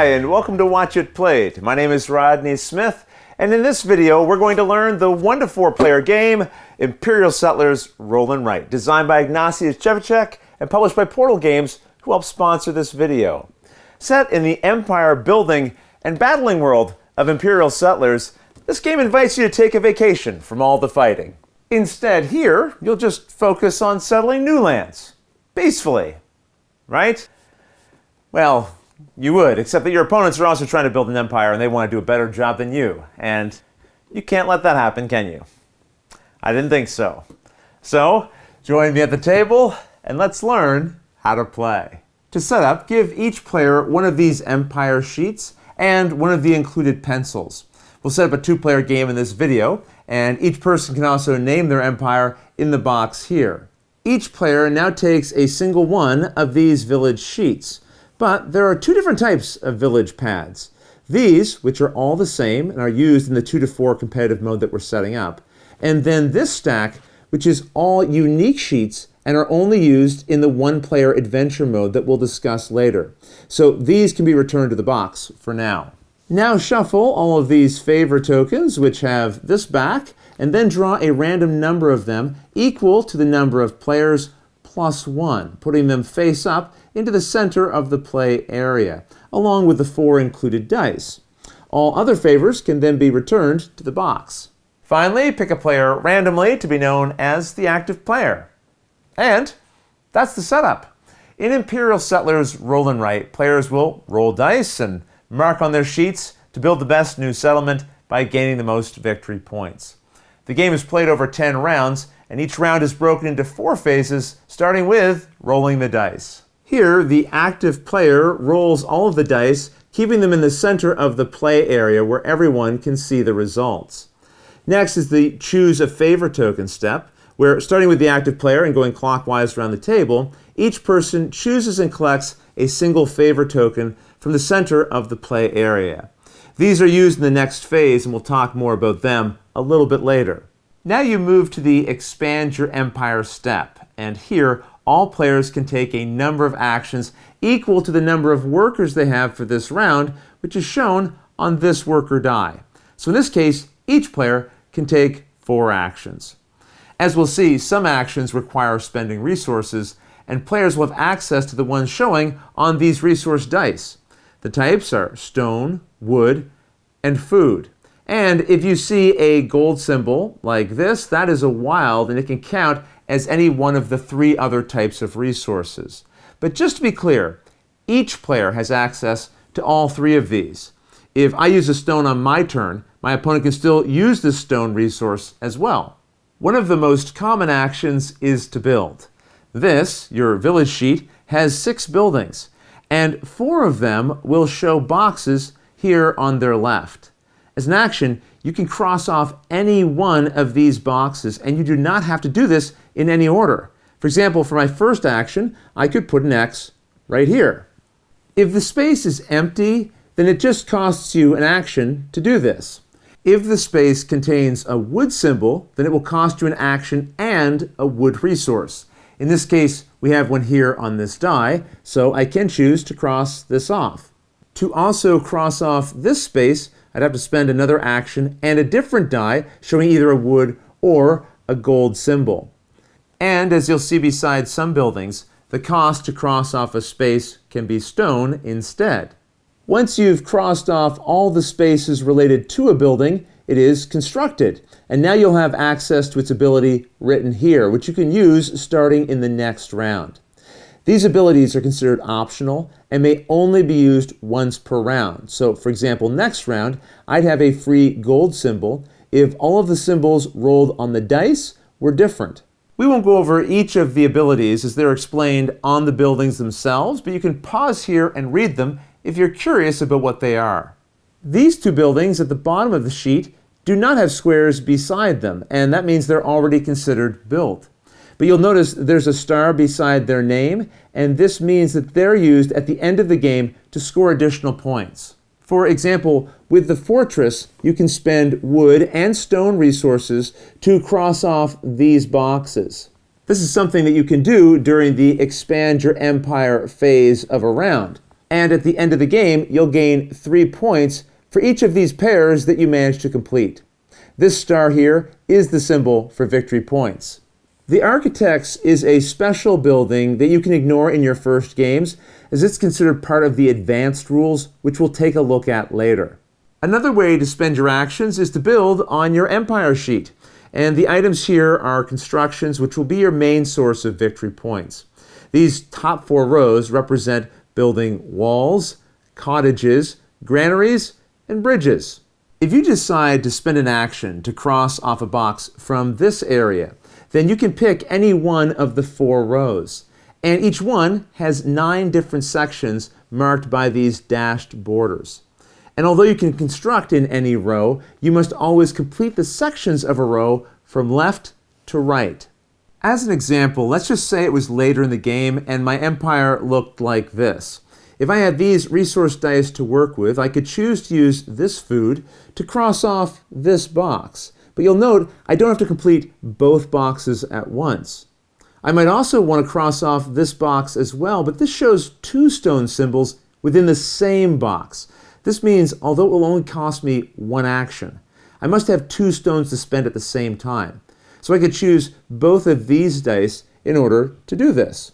Hi, and welcome to Watch It Played. My name is Rodney Smith, and in this video, we're going to learn the 1 to 4 player game, Imperial Settlers Roll and Write, designed by Ignatius Jevicek and published by Portal Games, who helped sponsor this video. Set in the empire building and battling world of Imperial Settlers, this game invites you to take a vacation from all the fighting. Instead, here, you'll just focus on settling new lands, peacefully, right? Well, you would, except that your opponents are also trying to build an empire and they want to do a better job than you. And you can't let that happen, can you? I didn't think so. So, join me at the table and let's learn how to play. To set up, give each player one of these empire sheets and one of the included pencils. We'll set up a 2-player game in this video, and each person can also name their empire in the box here. Each player now takes a single one of these village sheets. But there are 2 different types of village pads. These, which are all the same and are used in the 2 to 4 competitive mode that we're setting up. And then this stack, which is all unique sheets and are only used in the 1-player adventure mode that we'll discuss later. So these can be returned to the box for now. Now shuffle all of these favor tokens, which have this back, and then draw a random number of them equal to the number of players plus 1, putting them face up into the center of the play area, along with the 4 included dice. All other favors can then be returned to the box. Finally, pick a player randomly to be known as the active player. And that's the setup. In Imperial Settlers Roll and Write, players will roll dice and mark on their sheets to build the best new settlement by gaining the most victory points. The game is played over 10 rounds, and each round is broken into 4 phases, starting with rolling the dice. Here, the active player rolls all of the dice, keeping them in the center of the play area where everyone can see the results. Next is the choose a favor token step, where starting with the active player and going clockwise around the table, each person chooses and collects a single favor token from the center of the play area. These are used in the next phase, and we'll talk more about them a little bit later. Now you move to the expand your empire step, and here all players can take a number of actions equal to the number of workers they have for this round, which is shown on this worker die. So in this case, each player can take 4 actions. As we'll see, some actions require spending resources, and players will have access to the ones showing on these resource dice. The types are stone, wood, and food. And if you see a gold symbol like this, that is a wild, and it can count as any one of the 3 other types of resources. But just to be clear, each player has access to all 3 of these. If I use a stone on my turn, my opponent can still use this stone resource as well. One of the most common actions is to build. This, your village sheet, has 6 buildings, and 4 of them will show boxes here on their left. As an action, you can cross off any one of these boxes, and you do not have to do this in any order. For example, for my first action, I could put an X right here. If the space is empty, then it just costs you an action to do this. If the space contains a wood symbol, then it will cost you an action and a wood resource. In this case, we have one here on this die, so I can choose to cross this off. To also cross off this space, I'd have to spend another action and a different die showing either a wood or a gold symbol. And as you'll see beside some buildings, the cost to cross off a space can be stone instead. Once you've crossed off all the spaces related to a building, it is constructed. And now you'll have access to its ability written here, which you can use starting in the next round. These abilities are considered optional and may only be used once per round. So, for example, next round, I'd have a free gold symbol if all of the symbols rolled on the dice were different. We won't go over each of the abilities as they're explained on the buildings themselves, but you can pause here and read them if you're curious about what they are. These 2 buildings at the bottom of the sheet do not have squares beside them, and that means they're already considered built. But you'll notice there's a star beside their name, and this means that they're used at the end of the game to score additional points. For example, with the fortress, you can spend wood and stone resources to cross off these boxes. This is something that you can do during the expand your empire phase of a round. And at the end of the game, you'll gain 3 points for each of these pairs that you manage to complete. This star here is the symbol for victory points. The Architects is a special building that you can ignore in your first games, as it's considered part of the advanced rules, which we'll take a look at later. Another way to spend your actions is to build on your empire sheet. And the items here are constructions, which will be your main source of victory points. These top 4 rows represent building walls, cottages, granaries, and bridges. If you decide to spend an action to cross off a box from this area, then you can pick any one of the 4 rows. And each one has 9 different sections marked by these dashed borders. And although you can construct in any row, you must always complete the sections of a row from left to right. As an example, let's just say it was later in the game and my empire looked like this. If I had these resource dice to work with, I could choose to use this food to cross off this box. But you'll note I don't have to complete both boxes at once. I might also want to cross off this box as well, but this shows 2 stone symbols within the same box. This means although it will only cost me 1 action, I must have 2 stones to spend at the same time. So I could choose both of these dice in order to do this.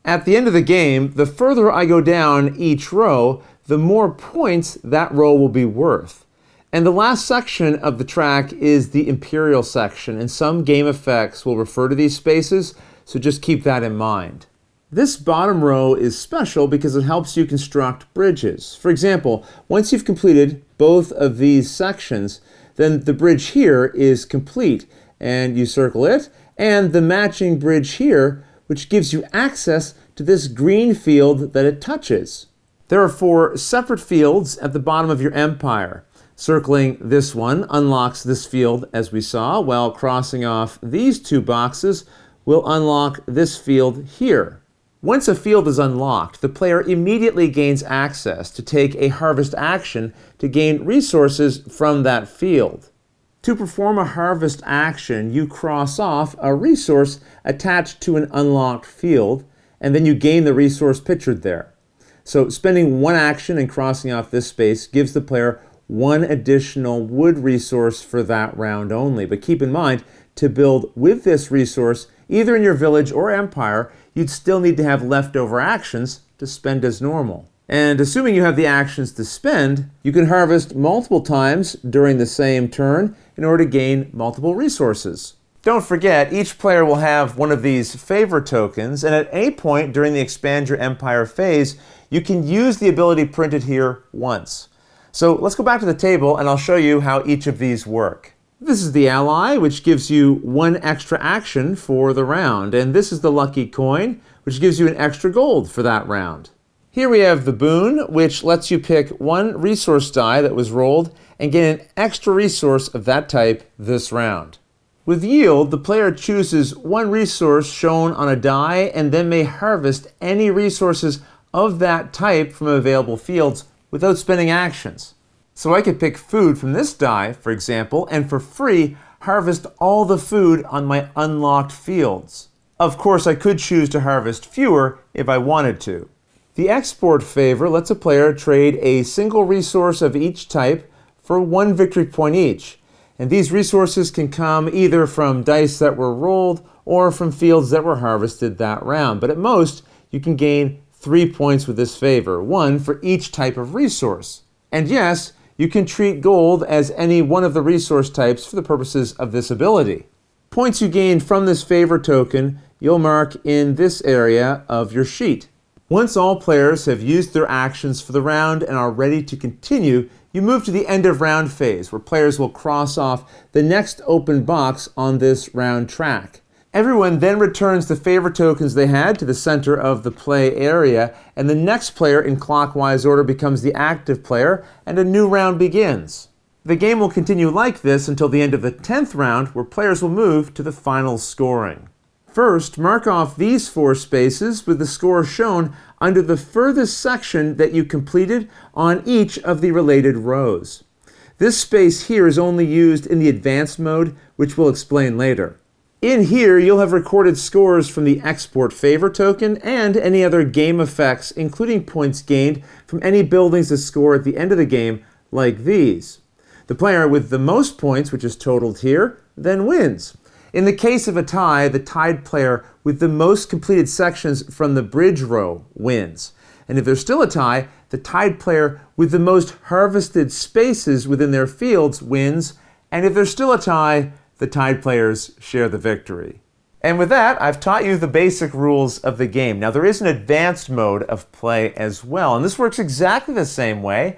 At the end of the game, the further I go down each row, the more points that row will be worth. And the last section of the track is the Imperial section, and some game effects will refer to these spaces, so just keep that in mind. This bottom row is special because it helps you construct bridges. For example, once you've completed both of these sections, then the bridge here is complete, and you circle it, and the matching bridge here, which gives you access to this green field that it touches. There are 4 separate fields at the bottom of your empire. Circling this one unlocks this field, as we saw, while crossing off these 2 boxes will unlock this field here. Once a field is unlocked, the player immediately gains access to take a harvest action to gain resources from that field. To perform a harvest action, you cross off a resource attached to an unlocked field, and then you gain the resource pictured there. So spending 1 action and crossing off this space gives the player 1 additional wood resource for that round only. But keep in mind, to build with this resource, either in your village or empire, you'd still need to have leftover actions to spend as normal. And assuming you have the actions to spend, you can harvest multiple times during the same turn in order to gain multiple resources. Don't forget, each player will have one of these favor tokens, and at any point during the Expand Your Empire phase, you can use the ability printed here once. So let's go back to the table and I'll show you how each of these work. This is the ally, which gives you 1 extra action for the round, and this is the lucky coin, which gives you an extra gold for that round. Here we have the boon, which lets you pick 1 resource die that was rolled and get an extra resource of that type this round. With yield, the player chooses 1 resource shown on a die and then may harvest any resources of that type from available fields without spending actions. So I could pick food from this die, for example, and for free harvest all the food on my unlocked fields. Of course, I could choose to harvest fewer if I wanted to. The export favor lets a player trade a single resource of each type for 1 victory point each. And these resources can come either from dice that were rolled or from fields that were harvested that round. But at most, you can gain 3 points with this favor, 1 for each type of resource. And yes, you can treat gold as any one of the resource types for the purposes of this ability. Points you gain from this favor token, you'll mark in this area of your sheet. Once all players have used their actions for the round and are ready to continue, you move to the end of round phase, where players will cross off the next open box on this round track. Everyone then returns the favor tokens they had to the center of the play area, and the next player in clockwise order becomes the active player, and a new round begins. The game will continue like this until the end of the 10th round, where players will move to the final scoring. First, mark off these 4 spaces with the score shown under the furthest section that you completed on each of the related rows. This space here is only used in the advanced mode, which we'll explain later. In here, you'll have recorded scores from the export favor token and any other game effects, including points gained from any buildings that score at the end of the game, like these. The player with the most points, which is totaled here, then wins. In the case of a tie, the tied player with the most completed sections from the bridge row wins. And if there's still a tie, the tied player with the most harvested spaces within their fields wins. And if there's still a tie, the tied players share the victory. And with that, I've taught you the basic rules of the game. Now, there is an advanced mode of play as well, and this works exactly the same way,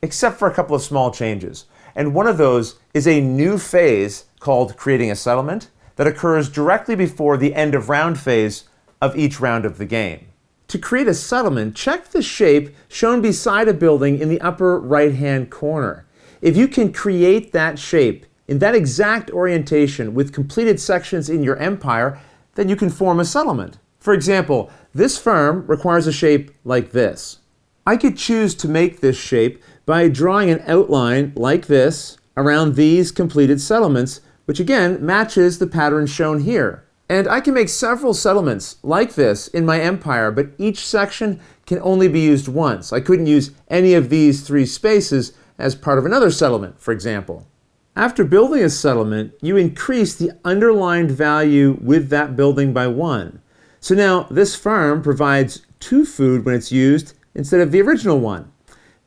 except for a couple of small changes. And one of those is a new phase called creating a settlement that occurs directly before the end of round phase of each round of the game. To create a settlement, check the shape shown beside a building in the upper right-hand corner. If you can create that shape in that exact orientation with completed sections in your empire, then you can form a settlement. For example, this farm requires a shape like this. I could choose to make this shape by drawing an outline like this around these completed settlements, which again matches the pattern shown here. And I can make several settlements like this in my empire, but each section can only be used once. I couldn't use any of these 3 spaces as part of another settlement, for example. After building a settlement, you increase the underlined value with that building by 1. So now this farm provides 2 food when it's used instead of the original 1.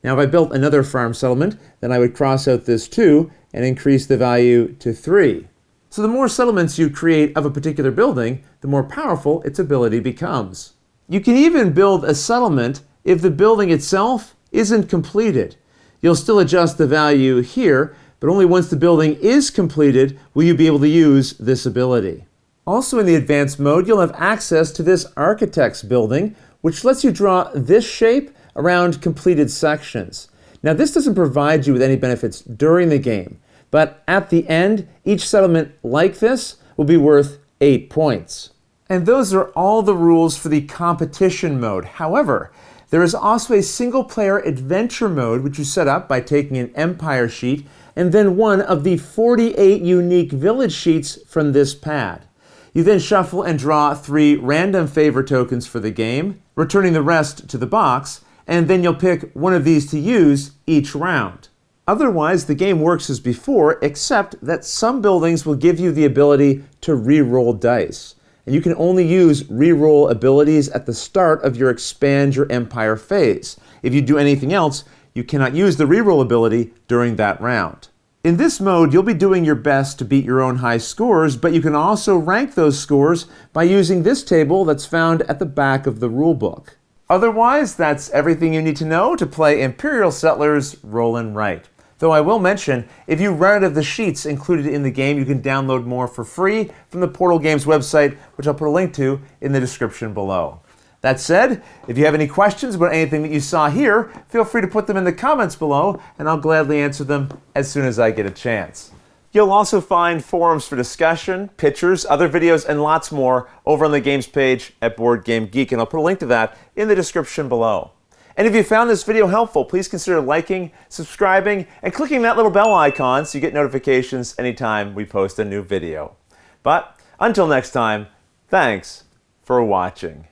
Now if I built another farm settlement, then I would cross out this 2 and increase the value to 3. So the more settlements you create of a particular building, the more powerful its ability becomes. You can even build a settlement if the building itself isn't completed. You'll still adjust the value here, but only once the building is completed will you be able to use this ability. Also in the advanced mode, you'll have access to this architect's building, which lets you draw this shape around completed sections. Now this doesn't provide you with any benefits during the game, but at the end, each settlement like this will be worth 8 points. And those are all the rules for the competition mode. However, there is also a single-player adventure mode, which you set up by taking an empire sheet and then one of the 48 unique village sheets from this pad. You then shuffle and draw 3 random favor tokens for the game, returning the rest to the box, and then you'll pick one of these to use each round. Otherwise, the game works as before, except that some buildings will give you the ability to re-roll dice. And you can only use re-roll abilities at the start of your expand your empire phase. If you do anything else, you cannot use the re-roll ability during that round. In this mode, you'll be doing your best to beat your own high scores, but you can also rank those scores by using this table that's found at the back of the rulebook. Otherwise, that's everything you need to know to play Imperial Settlers Rollin' Right. Though I will mention, if you run out of the sheets included in the game, you can download more for free from the Portal Games website, which I'll put a link to in the description below. That said, if you have any questions about anything that you saw here, feel free to put them in the comments below, and I'll gladly answer them as soon as I get a chance. You'll also find forums for discussion, pictures, other videos, and lots more over on the games page at Board Game Geek, and I'll put a link to that in the description below. And if you found this video helpful, please consider liking, subscribing, and clicking that little bell icon so you get notifications anytime we post a new video. But until next time, thanks for watching.